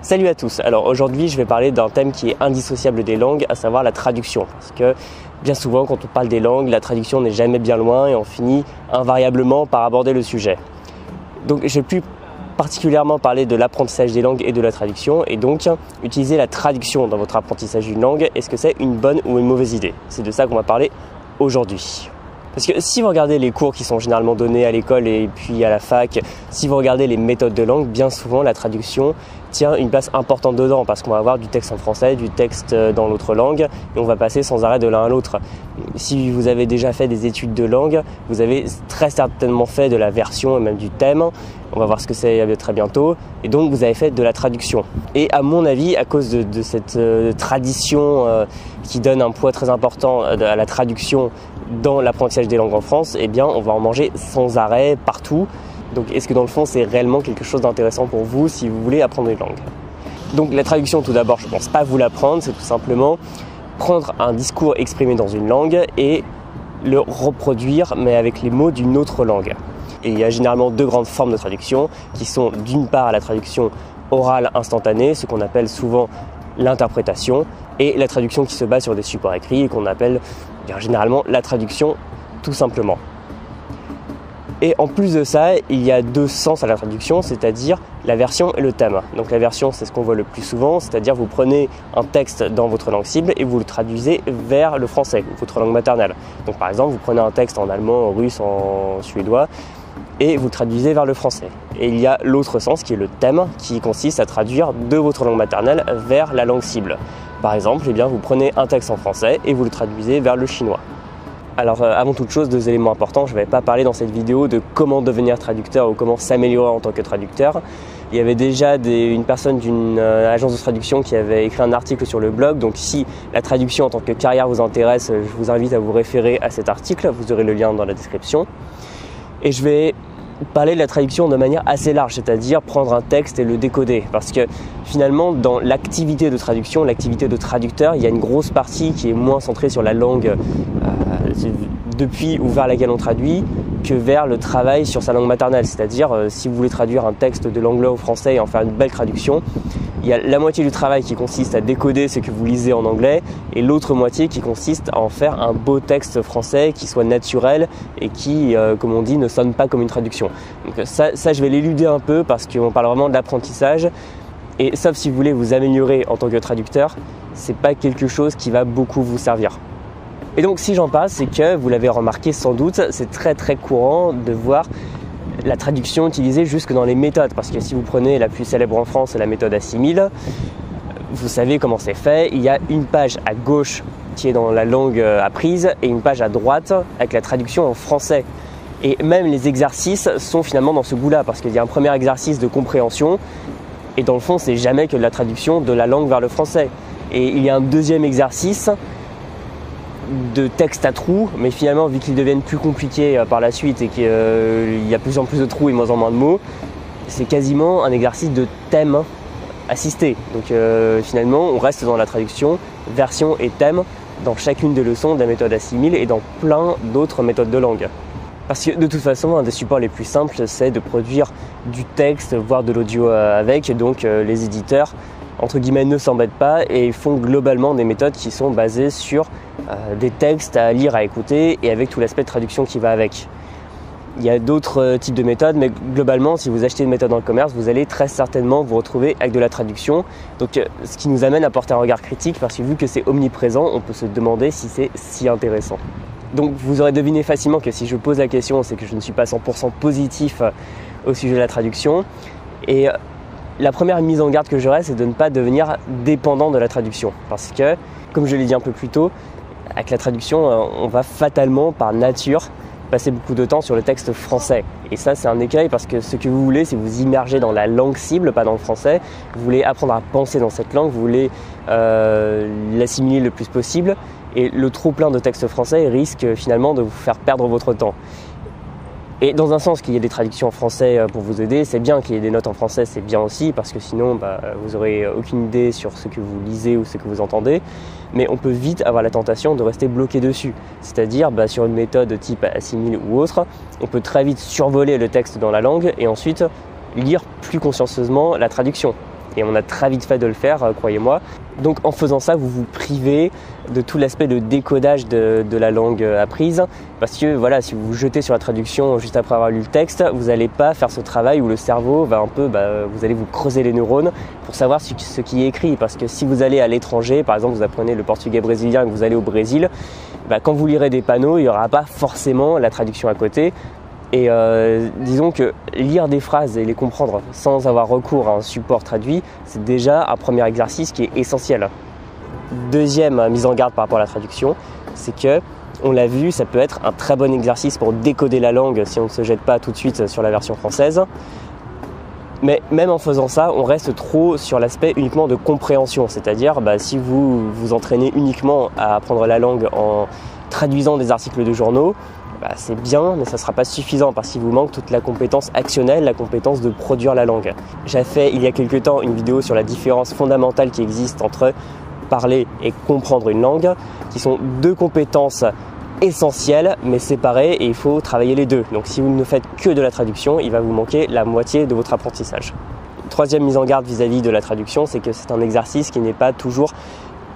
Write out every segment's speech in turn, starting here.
Salut à tous, alors aujourd'hui je vais parler d'un thème qui est indissociable des langues, à savoir la traduction. Parce que bien souvent quand on parle des langues, la traduction n'est jamais bien loin et on finit invariablement par aborder le sujet. Donc je vais plus particulièrement parler de l'apprentissage des langues et de la traduction, et donc utiliser la traduction dans votre apprentissage d'une langue, est-ce que c'est une bonne ou une mauvaise idée? C'est de ça qu'on va parler aujourd'hui. Parce que si vous regardez les cours qui sont généralement donnés à l'école et puis à la fac, si vous regardez les méthodes de langue, bien souvent la traduction tient une place importante dedans parce qu'on va avoir du texte en français, du texte dans l'autre langue et on va passer sans arrêt de l'un à l'autre. Si vous avez déjà fait des études de langue, vous avez très certainement fait de la version et même du thème. On va voir ce que c'est très bientôt. Et donc vous avez fait de la traduction. Et à mon avis, à cause de cette tradition qui donne un poids très important à la traduction dans l'apprentissage des langues en France, eh bien on va en manger sans arrêt partout. Donc est-ce que dans le fond c'est réellement quelque chose d'intéressant pour vous si vous voulez apprendre une langue? Donc la traduction, tout d'abord, je ne pense pas vous l'apprendre, c'est tout simplement prendre un discours exprimé dans une langue et le reproduire mais avec les mots d'une autre langue. Et il y a généralement deux grandes formes de traduction qui sont d'une part la traduction orale instantanée, ce qu'on appelle souvent l'interprétation, et la traduction qui se base sur des supports écrits et qu'on appelle généralement la traduction tout simplement. Et en plus de ça, il y a deux sens à la traduction, c'est-à-dire la version et le thème. Donc la version, c'est ce qu'on voit le plus souvent, c'est-à-dire vous prenez un texte dans votre langue cible et vous le traduisez vers le français, votre langue maternelle. Donc par exemple, vous prenez un texte en allemand, en russe, en suédois, et vous le traduisez vers le français. Et il y a l'autre sens qui est le thème, qui consiste à traduire de votre langue maternelle vers la langue cible. Par exemple, eh bien, vous prenez un texte en français et vous le traduisez vers le chinois. Alors avant toute chose, deux éléments importants, je ne vais pas parler dans cette vidéo de comment devenir traducteur ou comment s'améliorer en tant que traducteur. Il y avait déjà une personne d'une agence de traduction qui avait écrit un article sur le blog, donc si la traduction en tant que carrière vous intéresse, je vous invite à vous référer à cet article, vous aurez le lien dans la description. Et je vais parler de la traduction de manière assez large, c'est-à-dire prendre un texte et le décoder. Parce que finalement, dans l'activité de traduction, l'activité de traducteur, il y a une grosse partie qui est moins centrée sur la langue depuis ou vers laquelle on traduit que vers le travail sur sa langue maternelle. C'est-à-dire, si vous voulez traduire un texte de l'anglais au français et en faire une belle traduction, il y a la moitié du travail qui consiste à décoder ce que vous lisez en anglais et l'autre moitié qui consiste à en faire un beau texte français qui soit naturel et qui, comme on dit, ne sonne pas comme une traduction. Donc ça je vais l'éluder un peu parce qu'on parle vraiment de l'apprentissage et sauf si vous voulez vous améliorer en tant que traducteur, c'est pas quelque chose qui va beaucoup vous servir. Et donc si j'en parle, c'est que vous l'avez remarqué sans doute, c'est très très courant de voir la traduction utilisée jusque dans les méthodes, parce que si vous prenez la plus célèbre en France, la méthode A6000, vous savez comment c'est fait. Il y a une page à gauche qui est dans la langue apprise et une page à droite avec la traduction en français. Et même les exercices sont finalement dans ce goût-là, parce qu'il y a un premier exercice de compréhension et dans le fond, c'est jamais que de la traduction de la langue vers le français. Et il y a un deuxième exercice de texte à trous, mais finalement vu qu'ils deviennent plus compliqués par la suite et qu'il y a de plus en plus de trous et moins en moins de mots, c'est quasiment un exercice de thème assisté. Donc finalement on reste dans la traduction, version et thème dans chacune des leçons de la méthode A6000 et dans plein d'autres méthodes de langue. Parce que de toute façon, un des supports les plus simples, c'est de produire du texte, voire de l'audio avec, donc les éditeurs entre guillemets ne s'embêtent pas et font globalement des méthodes qui sont basées sur des textes à lire, à écouter et avec tout l'aspect de traduction qui va avec. Il y a d'autres types de méthodes, mais globalement, si vous achetez une méthode dans le commerce, vous allez très certainement vous retrouver avec de la traduction. Donc, ce qui nous amène à porter un regard critique, parce que vu que c'est omniprésent, on peut se demander si c'est si intéressant. Donc, vous aurez deviné facilement que si je pose la question, c'est que je ne suis pas 100% positif au sujet de la traduction. Et la première mise en garde que j'aurais, c'est de ne pas devenir dépendant de la traduction. Parce que, comme je l'ai dit un peu plus tôt, avec la traduction, on va fatalement, par nature, passer beaucoup de temps sur le texte français. Et ça, c'est un écueil parce que ce que vous voulez, c'est vous immerger dans la langue cible, pas dans le français. Vous voulez apprendre à penser dans cette langue, vous voulez l'assimiler le plus possible. Et le trop-plein de textes français risque finalement de vous faire perdre votre temps. Et dans un sens, qu'il y ait des traductions en français pour vous aider, c'est bien. Qu'il y ait des notes en français, c'est bien aussi, parce que sinon, vous n'aurez aucune idée sur ce que vous lisez ou ce que vous entendez. Mais on peut vite avoir la tentation de rester bloqué dessus. C'est-à-dire, sur une méthode type A6000 ou autre, on peut très vite survoler le texte dans la langue et ensuite lire plus consciencieusement la traduction. Et on a très vite fait de le faire, croyez-moi. Donc en faisant ça, vous vous privez de tout l'aspect de décodage de la langue apprise. Parce que voilà, si vous vous jetez sur la traduction juste après avoir lu le texte, vous n'allez pas faire ce travail où le cerveau va un peu, vous allez vous creuser les neurones pour savoir ce qui est écrit. Parce que si vous allez à l'étranger, par exemple vous apprenez le portugais brésilien et que vous allez au Brésil, quand vous lirez des panneaux, il n'y aura pas forcément la traduction à côté. Et disons que lire des phrases et les comprendre sans avoir recours à un support traduit, c'est déjà un premier exercice qui est essentiel. Deuxième mise en garde par rapport à la traduction, c'est que, on l'a vu, ça peut être un très bon exercice pour décoder la langue si on ne se jette pas tout de suite sur la version française. Mais même en faisant ça, on reste trop sur l'aspect uniquement de compréhension. C'est-à-dire, si vous vous entraînez uniquement à apprendre la langue en traduisant des articles de journaux, c'est bien, mais ça ne sera pas suffisant parce qu'il vous manque toute la compétence actionnelle, la compétence de produire la langue. J'ai fait il y a quelques temps une vidéo sur la différence fondamentale qui existe entre parler et comprendre une langue, qui sont deux compétences essentielles mais séparées et il faut travailler les deux. Donc si vous ne faites que de la traduction, il va vous manquer la moitié de votre apprentissage. Troisième mise en garde vis-à-vis de la traduction, c'est que c'est un exercice qui n'est pas toujours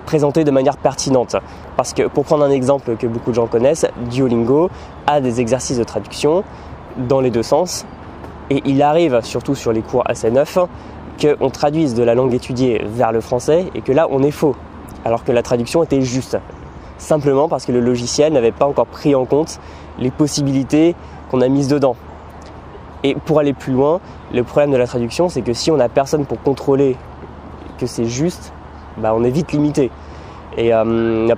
présenté de manière pertinente. Parce que pour prendre un exemple que beaucoup de gens connaissent, Duolingo a des exercices de traduction dans les deux sens et il arrive, surtout sur les cours assez neufs, qu'on traduise de la langue étudiée vers le français et que là on est faux, alors que la traduction était juste. Simplement parce que le logiciel n'avait pas encore pris en compte les possibilités qu'on a mises dedans. Et pour aller plus loin, le problème de la traduction, c'est que si on n'a personne pour contrôler que c'est juste, on est vite limité. Et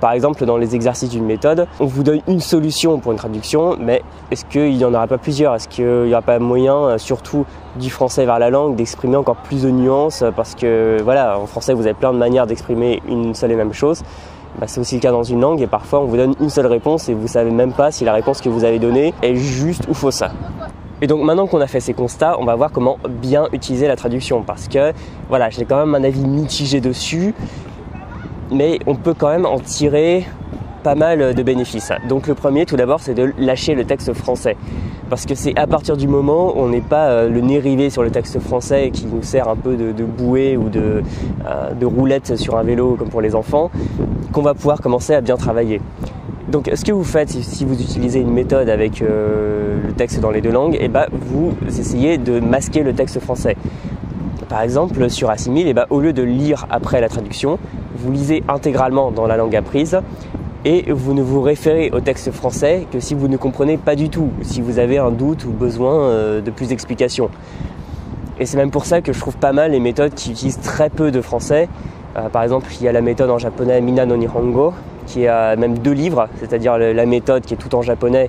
par exemple, dans les exercices d'une méthode, on vous donne une solution pour une traduction, mais est-ce qu'il n'y en aura pas plusieurs? Est-ce qu'il n'y aura pas moyen, surtout du français vers la langue, d'exprimer encore plus de nuances? Parce que voilà, en français, vous avez plein de manières d'exprimer une seule et même chose. C'est aussi le cas dans une langue et parfois on vous donne une seule réponse et vous ne savez même pas si la réponse que vous avez donnée est juste ou fausse. Et donc maintenant qu'on a fait ces constats, on va voir comment bien utiliser la traduction parce que voilà, j'ai quand même un avis mitigé dessus, mais on peut quand même en tirer pas mal de bénéfices. Donc le premier, tout d'abord, c'est de lâcher le texte français. Parce que c'est à partir du moment où on n'est pas le nez rivé sur le texte français qui nous sert un peu de bouée ou de roulette sur un vélo comme pour les enfants, qu'on va pouvoir commencer à bien travailler. Donc ce que vous faites si vous utilisez une méthode avec le texte dans les deux langues, vous essayez de masquer le texte français. Par exemple, sur Assimil, au lieu de lire après la traduction, vous lisez intégralement dans la langue apprise et vous ne vous référez au texte français que si vous ne comprenez pas du tout, si vous avez un doute ou besoin de plus d'explications. Et c'est même pour ça que je trouve pas mal les méthodes qui utilisent très peu de français. Par exemple, il y a la méthode en japonais Mina no Nihongo, qui a même 2 livres, c'est-à-dire la méthode qui est tout en japonais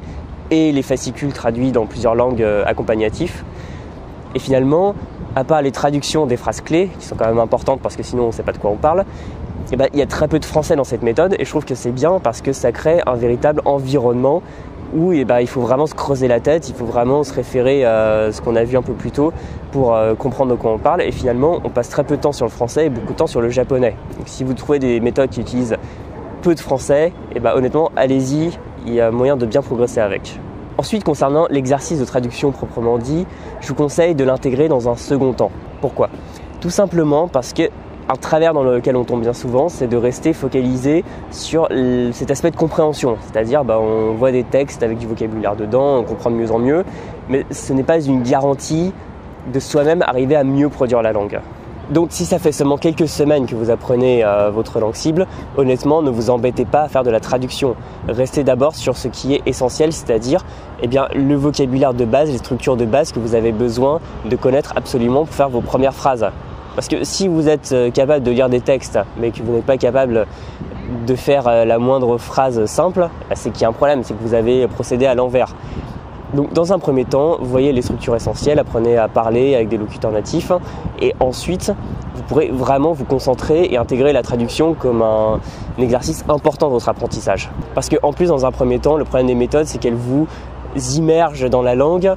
et les fascicules traduits dans plusieurs langues accompagnatifs. Et finalement, à part les traductions des phrases clés, qui sont quand même importantes parce que sinon on ne sait pas de quoi on parle, il y a très peu de français dans cette méthode et je trouve que c'est bien parce que ça crée un véritable environnement où il faut vraiment se creuser la tête, il faut vraiment se référer à ce qu'on a vu un peu plus tôt pour comprendre de quoi on parle et finalement on passe très peu de temps sur le français et beaucoup de temps sur le japonais. Donc si vous trouvez des méthodes qui utilisent peu de français, honnêtement allez-y, il y a moyen de bien progresser avec. Ensuite, concernant l'exercice de traduction proprement dit, je vous conseille de l'intégrer dans un second temps. Pourquoi? Tout simplement parce que un travers dans lequel on tombe bien souvent, c'est de rester focalisé sur cet aspect de compréhension. C'est-à-dire, on voit des textes avec du vocabulaire dedans, on comprend de mieux en mieux, mais ce n'est pas une garantie de soi-même arriver à mieux produire la langue. Donc si ça fait seulement quelques semaines que vous apprenez votre langue cible, honnêtement ne vous embêtez pas à faire de la traduction. Restez d'abord sur ce qui est essentiel, c'est-à-dire le vocabulaire de base, les structures de base que vous avez besoin de connaître absolument pour faire vos premières phrases. Parce que si vous êtes capable de lire des textes mais que vous n'êtes pas capable de faire la moindre phrase simple, c'est qu'il y a un problème, c'est que vous avez procédé à l'envers. Donc dans un premier temps, vous voyez les structures essentielles, apprenez à parler avec des locuteurs natifs et ensuite vous pourrez vraiment vous concentrer et intégrer la traduction comme un exercice important de votre apprentissage. Parce qu'en plus dans un premier temps, le problème des méthodes c'est qu'elles vous immergent dans la langue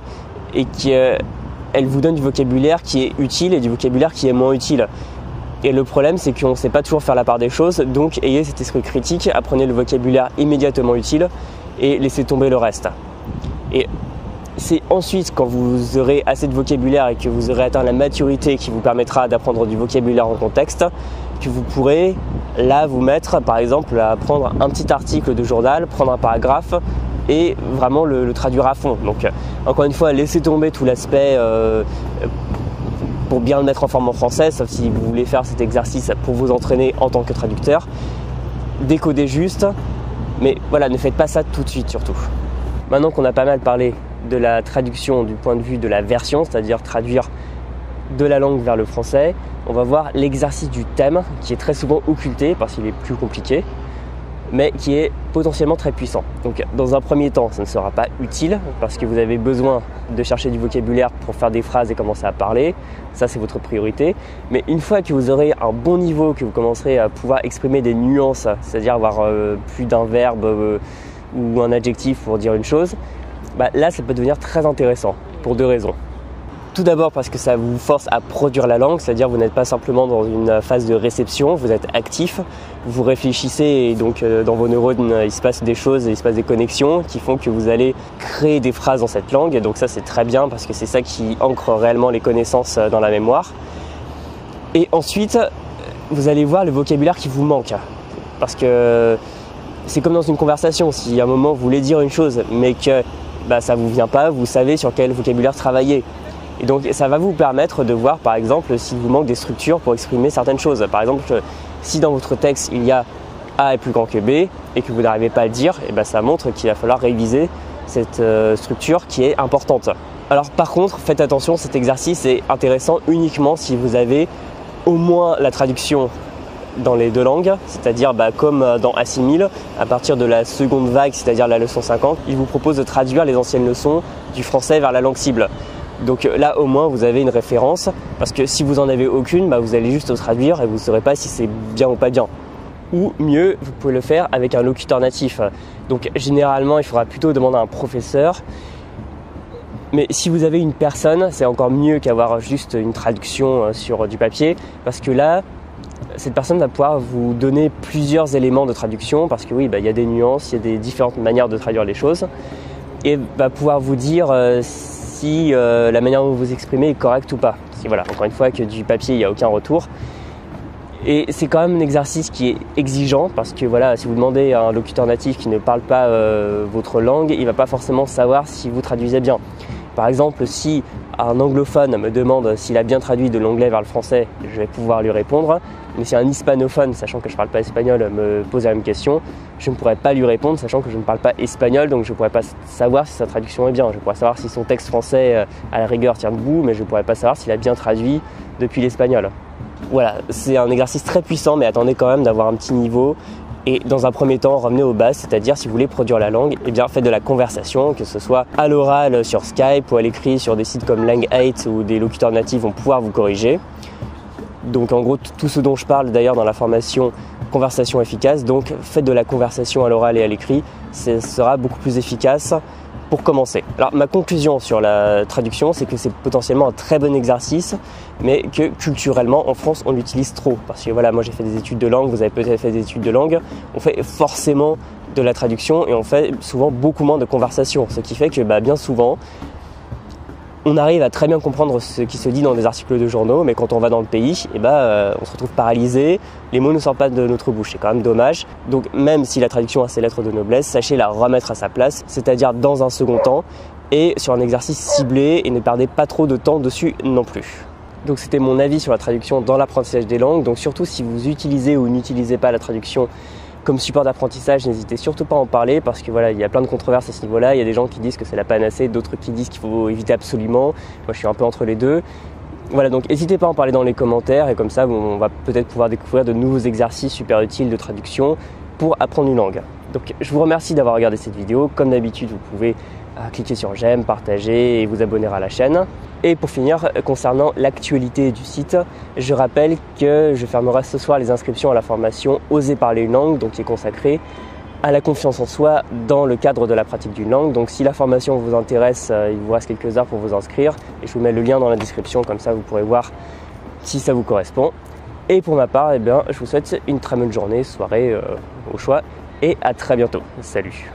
et qu'elles vous donnent du vocabulaire qui est utile et du vocabulaire qui est moins utile. Et le problème c'est qu'on ne sait pas toujours faire la part des choses, donc ayez cet esprit critique, apprenez le vocabulaire immédiatement utile et laissez tomber le reste. Et C'est ensuite, quand vous aurez assez de vocabulaire et que vous aurez atteint la maturité qui vous permettra d'apprendre du vocabulaire en contexte, que vous pourrez là vous mettre par exemple à prendre un petit article de journal, prendre un paragraphe et vraiment le traduire à fond. Donc encore une fois, laissez tomber tout l'aspect pour bien le mettre en forme en français, sauf si vous voulez faire cet exercice pour vous entraîner en tant que traducteur. Décodez juste, mais voilà, ne faites pas ça tout de suite surtout. Maintenant qu'on a pas mal parlé de la traduction du point de vue de la version, c'est-à-dire traduire de la langue vers le français, on va voir l'exercice du thème qui est très souvent occulté parce qu'il est plus compliqué, mais qui est potentiellement très puissant. Donc dans un premier temps, ça ne sera pas utile parce que vous avez besoin de chercher du vocabulaire pour faire des phrases et commencer à parler. Ça, c'est votre priorité. Mais une fois que vous aurez un bon niveau, que vous commencerez à pouvoir exprimer des nuances, c'est-à-dire avoir plus d'un verbe ou un adjectif pour dire une chose, là, ça peut devenir très intéressant pour deux raisons. Tout d'abord parce que ça vous force à produire la langue, c'est-à-dire vous n'êtes pas simplement dans une phase de réception, vous êtes actif, vous réfléchissez et donc dans vos neurones il se passe des choses, il se passe des connexions qui font que vous allez créer des phrases dans cette langue. Et donc ça, c'est très bien parce que c'est ça qui ancre réellement les connaissances dans la mémoire. Et ensuite, vous allez voir le vocabulaire qui vous manque. Parce que c'est comme dans une conversation, si à un moment vous voulez dire une chose mais que ça ne vous vient pas, vous savez sur quel vocabulaire travailler. Et donc ça va vous permettre de voir par exemple s'il vous manque des structures pour exprimer certaines choses. Par exemple, si dans votre texte il y a A est plus grand que B et que vous n'arrivez pas à le dire, ça montre qu'il va falloir réviser cette structure qui est importante. Alors par contre, faites attention, cet exercice est intéressant uniquement si vous avez au moins la traduction dans les deux langues, c'est-à-dire comme dans Assimile, à partir de la seconde vague, c'est-à-dire la leçon 50, il vous propose de traduire les anciennes leçons du français vers la langue cible. Donc là au moins vous avez une référence, parce que si vous en avez aucune, vous allez juste traduire et vous ne saurez pas si c'est bien ou pas bien. Ou mieux, vous pouvez le faire avec un locuteur natif. Donc généralement il faudra plutôt demander à un professeur, mais si vous avez une personne, c'est encore mieux qu'avoir juste une traduction sur du papier, parce que là, cette personne va pouvoir vous donner plusieurs éléments de traduction, parce que oui, il y a des nuances, il y a des différentes manières de traduire les choses, et va pouvoir vous dire si la manière dont vous vous exprimez est correcte ou pas. Si voilà, encore une fois, que du papier, il n'y a aucun retour. Et c'est quand même un exercice qui est exigeant, parce que voilà, si vous demandez à un locuteur natif qui ne parle pas votre langue, il ne va pas forcément savoir si vous traduisez bien. Par exemple, si un anglophone me demande s'il a bien traduit de l'anglais vers le français, je vais pouvoir lui répondre. Mais si un hispanophone, sachant que je ne parle pas espagnol, me pose la même question, je ne pourrais pas lui répondre, sachant que je ne parle pas espagnol, donc je ne pourrais pas savoir si sa traduction est bien. Je pourrais savoir si son texte français, à la rigueur, tient debout, mais je ne pourrais pas savoir s'il a bien traduit depuis l'espagnol. Voilà, c'est un exercice très puissant, mais attendez quand même d'avoir un petit niveau. Et dans un premier temps, revenez aux bases, c'est-à-dire si vous voulez produire la langue, faites de la conversation, que ce soit à l'oral sur Skype ou à l'écrit sur des sites comme Lang8 où des locuteurs natifs vont pouvoir vous corriger. Donc en gros, tout ce dont je parle d'ailleurs dans la formation Conversation efficace, donc faites de la conversation à l'oral et à l'écrit, ce sera beaucoup plus efficace pour commencer. Alors ma conclusion sur la traduction, c'est que c'est potentiellement un très bon exercice, mais que culturellement en France on l'utilise trop. Parce que voilà, moi j'ai fait des études de langue, vous avez peut-être fait des études de langue, on fait forcément de la traduction et on fait souvent beaucoup moins de conversation. Ce qui fait que bien souvent, on arrive à très bien comprendre ce qui se dit dans des articles de journaux, mais quand on va dans le pays, on se retrouve paralysé, les mots ne sortent pas de notre bouche, c'est quand même dommage. Donc même si la traduction a ses lettres de noblesse, sachez la remettre à sa place, c'est-à-dire dans un second temps, et sur un exercice ciblé, et ne perdez pas trop de temps dessus non plus. Donc c'était mon avis sur la traduction dans l'apprentissage des langues, donc surtout si vous utilisez ou n'utilisez pas la traduction comme support d'apprentissage, n'hésitez surtout pas à en parler parce que voilà, il y a plein de controverses à ce niveau-là. Il y a des gens qui disent que c'est la panacée, d'autres qui disent qu'il faut éviter absolument. Moi, je suis un peu entre les deux. Voilà, donc n'hésitez pas à en parler dans les commentaires et comme ça, on va peut-être pouvoir découvrir de nouveaux exercices super utiles de traduction pour apprendre une langue. Donc, je vous remercie d'avoir regardé cette vidéo. Comme d'habitude, vous pouvez cliquer sur j'aime, partager et vous abonner à la chaîne. Et pour finir, concernant l'actualité du site, je rappelle que je fermerai ce soir les inscriptions à la formation Oser parler une langue, donc qui est consacrée à la confiance en soi dans le cadre de la pratique d'une langue. Donc si la formation vous intéresse, il vous reste quelques heures pour vous inscrire et je vous mets le lien dans la description, comme ça vous pourrez voir si ça vous correspond. Et pour ma part, je vous souhaite une très bonne journée, soirée au choix et à très bientôt. Salut!